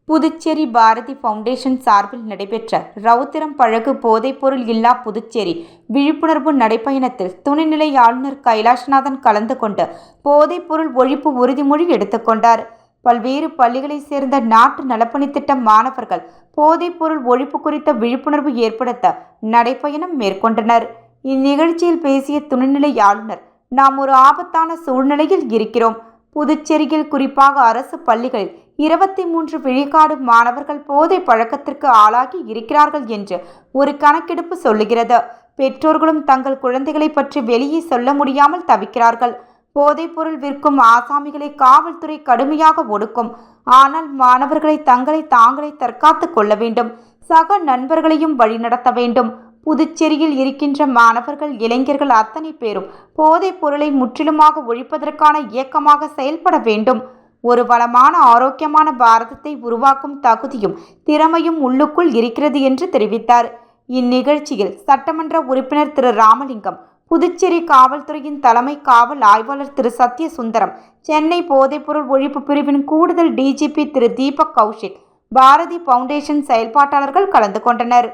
Puducherry Bharathi foundation சார்பில் நடைபெற்ற ரவுத்திரம் பழகு போதைப்பொருள் இல்லா புதுச்சேரி விழிப்புணர்வு நடைப்பயணத்தில் துணைநிலை ஆளுநர் கைலாஷ்நாதன் கலந்து கொண்டு போதைப்பொருள் ஒழிப்பு உறுதிமொழி எடுத்துக்கொண்டார். பல்வேறு பள்ளிகளைச் சேர்ந்த நாட்டு நலப்பணி திட்ட மாணவர்கள் போதைப்பொருள் ஒழிப்பு குறித்த விழிப்புணர்வு ஏற்படுத்த நடைப்பயணம் மேற்கொண்டனர். இந்நிகழ்ச்சியில் பேசிய துணைநிலை ஆளுநர், நாம் ஒரு ஆபத்தான சூழ்நிலையில் இருக்கிறோம். புதுச்சேரியில் குறிப்பாக அரசு பள்ளிகளில் 23 விழுக்காடு மாணவர்கள் போதை பழக்கத்திற்கு ஆளாகி இருக்கிறார்கள் என்று ஒரு கணக்கெடுப்பு சொல்லுகிறது. பெற்றோர்களும் தங்கள் குழந்தைகளை பற்றி வெளியே சொல்ல முடியாமல் தவிக்கிறார்கள். போதைப்பொருள் விற்கும் ஆசாமிகளை காவல்துறை கடுமையாக ஒடுக்கும். ஆனால் மாணவர்களை தங்களை தாங்களே தற்காத்து கொள்ள வேண்டும். சக நண்பர்களையும் வழிநடத்த வேண்டும். புதுச்சேரியில் இருக்கின்ற மாணவர்கள், இளைஞர்கள் அத்தனை பேரும் போதைப் பொருளை முற்றிலுமாக ஒழிப்பதற்கான இயக்கமாக செயல்பட வேண்டும். ஒரு வளமான ஆரோக்கியமான பாரதத்தை உருவாக்கும் தகுதியும் திறமையும் உள்ளுக்குள் இருக்கிறது என்று தெரிவித்தார். இந்நிகழ்ச்சியில் சட்டமன்ற உறுப்பினர் திரு ராமலிங்கம், புதுச்சேரி காவல்துறையின் தலைமை காவல் ஆய்வாளர் திரு சத்யசுந்தரம், சென்னை போதைப்பொருள் ஒழிப்பு பிரிவின் கூடுதல் டிஜிபி திரு தீபக் கௌஷிக், பாரதி ஃபவுண்டேஷன் செயல்பாட்டாளர்கள் கலந்து கொண்டனர்.